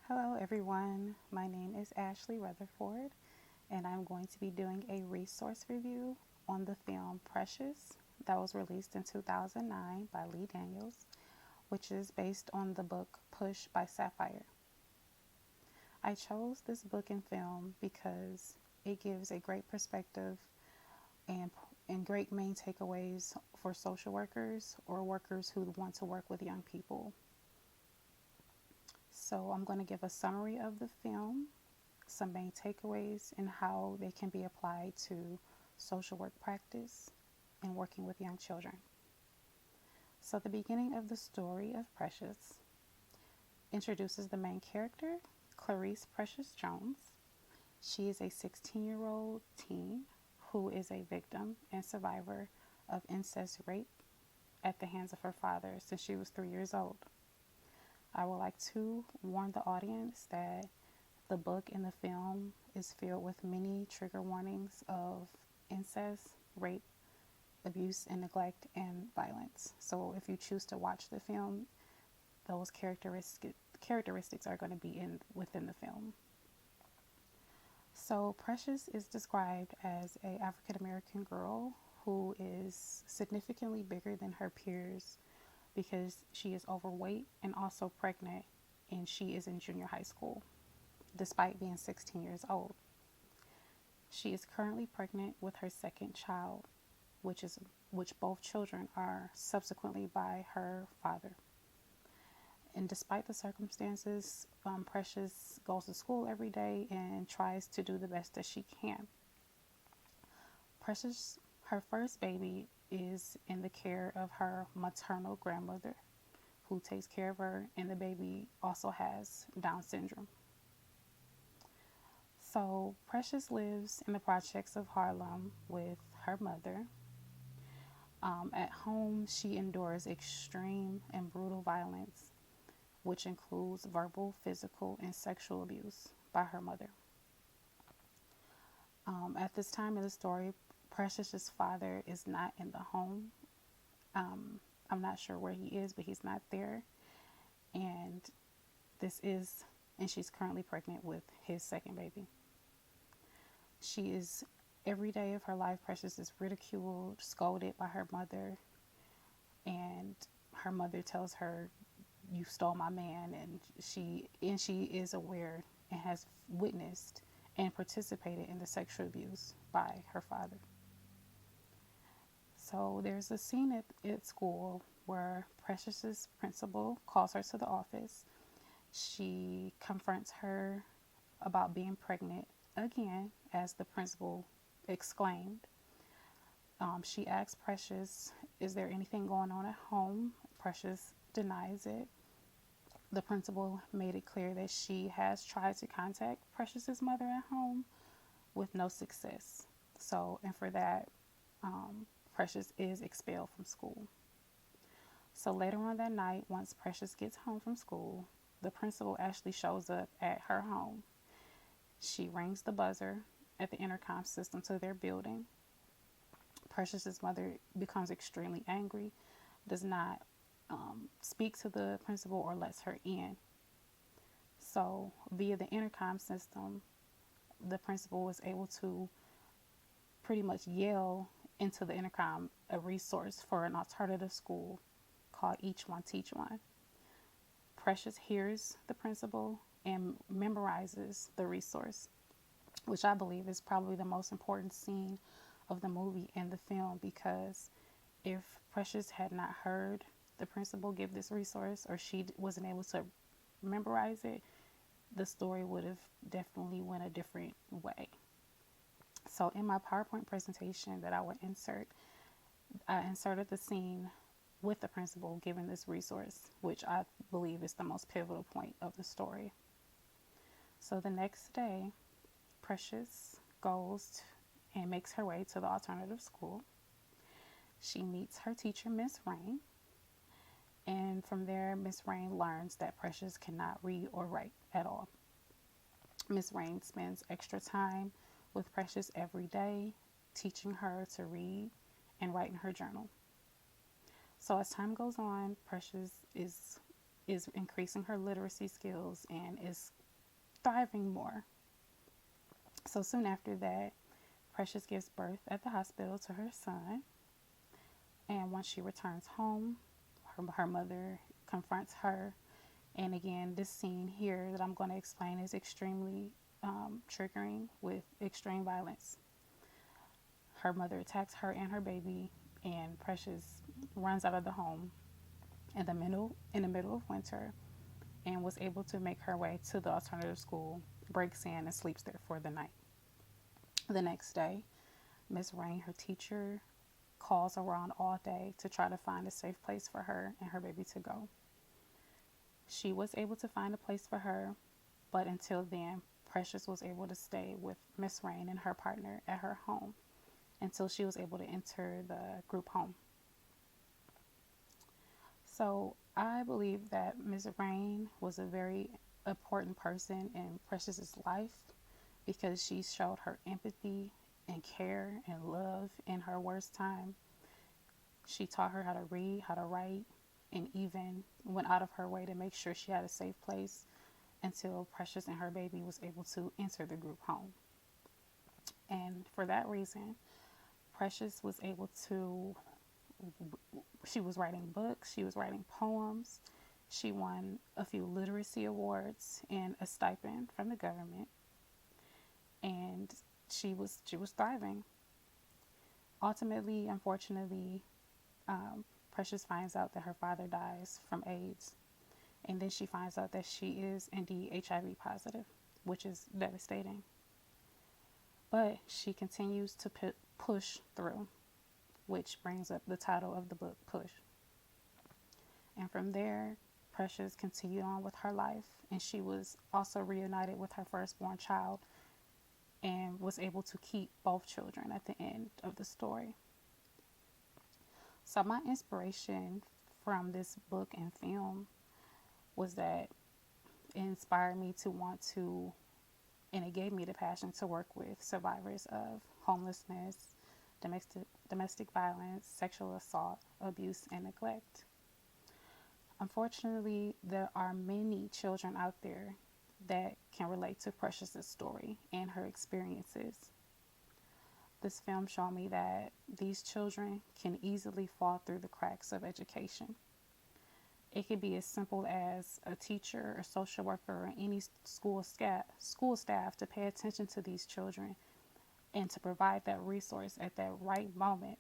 Hello, everyone. My name is Ashley Rutherford, and I'm going to be doing a resource review on the film Precious that was released in 2009 by Lee Daniels, which is based on the book Push by Sapphire. I chose this book and film because it gives a great perspective and, and great main takeaways for social workers or workers who want to work with young people. So, I'm going to give a summary of the film, some main takeaways, and how they can be applied to social work practice and working with young children. So, the beginning of the story of Precious introduces the main character, Clarice Precious Jones. She is a 16-year-old teen who is a victim and survivor of incest rape at the hands of her father since she was 3 years old. I would like to warn the audience that the book and the film is filled with many trigger warnings of incest, rape, abuse, and neglect, and violence. So if you choose to watch the film, those characteristics are going to be within the film. So Precious is described as a African American girl who is significantly bigger than her peers because she is overweight and also pregnant, and she is in junior high school despite being 16 years old. She is currently pregnant with her second child, which both children are subsequently by her father. And despite the circumstances, Precious goes to school every day and tries to do the best that she can. Precious, her first baby, is in the care of her maternal grandmother, who takes care of her, and the baby also has Down syndrome. So Precious lives in the projects of Harlem with her mother. At home, she endures extreme and brutal violence, which includes verbal, physical, and sexual abuse by her mother. At this time in the story, Precious's father is not in the home. I'm not sure where he is, but he's not there. And she's currently pregnant with his second baby. She is, every day of her life, Precious is ridiculed, scolded by her mother, and her mother tells her, "You stole my man," and she is aware and has witnessed and participated in the sexual abuse by her father. So there's a scene at school where Precious's principal calls her to the office. She confronts her about being pregnant again, as the principal exclaimed. She asks Precious, "Is there anything going on at home?" Precious denies it. The principal made it clear that she has tried to contact Precious's mother at home with no success. So, and for that, Precious is expelled from school. So later on that night, once Precious gets home from school, the principal actually shows up at her home. She rings the buzzer at the intercom system to their building. Precious's mother becomes extremely angry, does not speak to the principal or lets her in. So via the intercom system, the principal was able to pretty much yell into the intercom a resource for an alternative school called Each One Teach One. Precious hears the principal and memorizes the resource, which I believe is probably the most important scene of the movie and the film, because if Precious had not heard the principal give this resource, or she wasn't able to memorize it, the story would have definitely went a different way. So in my PowerPoint presentation that I would insert, I inserted the scene with the principal giving this resource, which I believe is the most pivotal point of the story. So the next day, Precious goes and makes her way to the alternative school. She meets her teacher, Miss Rain, and from there, Miss Rain learns that Precious cannot read or write at all. Miss Rain spends extra time with Precious every day, teaching her to read and write in her journal. So as time goes on, Precious is is increasing her literacy skills and is thriving more. So soon after that, Precious gives birth at the hospital to her son. And once she returns home, her mother confronts her. And again, this scene here that I'm going to explain is extremely triggering with extreme violence. Her mother attacks her and her baby, and Precious runs out of the home in the middle of winter and was able to make her way to the alternative school, breaks in, and sleeps there for the night. The next day, Miss Rain, her teacher, calls around all day to try to find a safe place for her and her baby to go. She was able to find a place for her, but until then, Precious was able to stay with Miss Rain and her partner at her home until she was able to enter the group home. So I believe that Miss Rain was a very important person in Precious's life because she showed her empathy and care and love in her worst time. She taught her how to read, how to write, and even went out of her way to make sure she had a safe place until Precious and her baby was able to enter the group home. And for that reason, Precious was able to, she was writing books, she was writing poems, she won a few literacy awards and a stipend from the government, and she was thriving. Ultimately, unfortunately, Precious finds out that her father dies from AIDS, and then she finds out that she is indeed HIV positive, which is devastating. But she continues to push through, which brings up the title of the book, Push. And from there, Precious continued on with her life, and she was also reunited with her firstborn child and was able to keep both children at the end of the story. So my inspiration from this book and film was that it inspired me to want to, and it gave me the passion to work with survivors of homelessness, domestic violence, sexual assault, abuse, and neglect. Unfortunately, there are many children out there that can relate to Precious's story and her experiences. This film showed me that these children can easily fall through the cracks of education. It could be as simple as a teacher or social worker or any school staff to pay attention to these children and to provide that resource at that right moment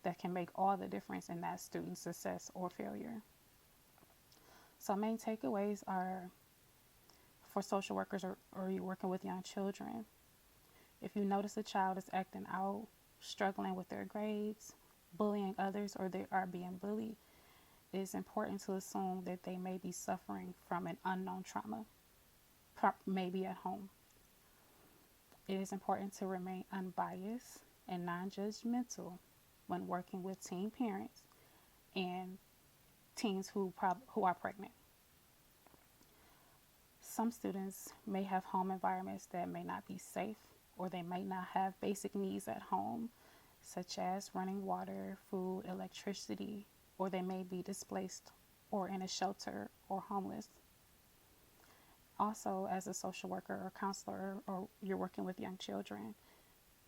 that can make all the difference in that student's success or failure. So main takeaways are for social workers or you're working with young children. If you notice a child is acting out, struggling with their grades, bullying others, or they are being bullied, it is important to assume that they may be suffering from an unknown trauma, maybe at home. It is important to remain unbiased and non-judgmental when working with teen parents and teens who are pregnant. Some students may have home environments that may not be safe, or they might not have basic needs at home, such as running water, food, electricity, or they may be displaced or in a shelter or homeless. Also, as a social worker or counselor, or you're working with young children,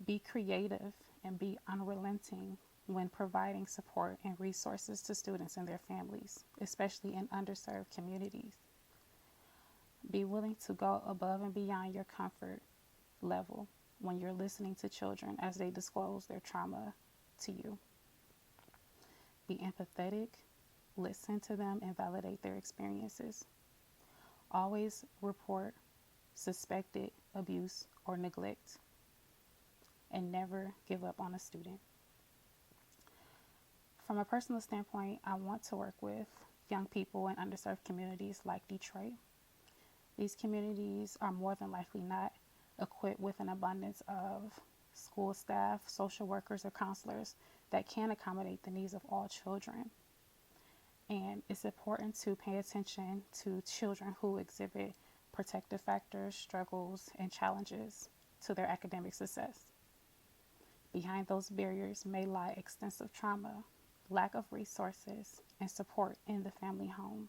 be creative and be unrelenting when providing support and resources to students and their families, especially in underserved communities. Be willing to go above and beyond your comfort level when you're listening to children as they disclose their trauma to you. Be empathetic, listen to them, and validate their experiences. Always report suspected abuse or neglect, and never give up on a student. From a personal standpoint, I want to work with young people in underserved communities like Detroit. These communities are more than likely not equipped with an abundance of school staff, social workers, or counselors that can accommodate the needs of all children. And it's important to pay attention to children who exhibit protective factors, struggles, and challenges to their academic success. Behind those barriers may lie extensive trauma, lack of resources, and support in the family home.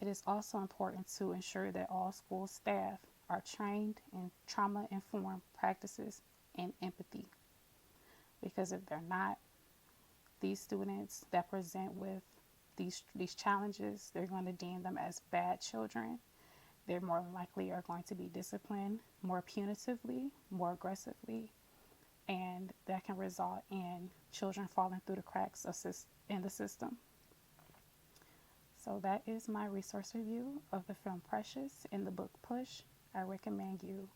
It is also important to ensure that all school staff are trained in trauma informed practices and empathy, because if they're not, these students that present with these challenges, they're going to deem them as bad children. They're more likely are going to be disciplined more punitively, more aggressively, and that can result in children falling through the cracks in the system. So that is my resource review of the film Precious and the book Push. I recommend you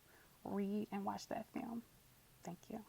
read and watch that film. Thank you.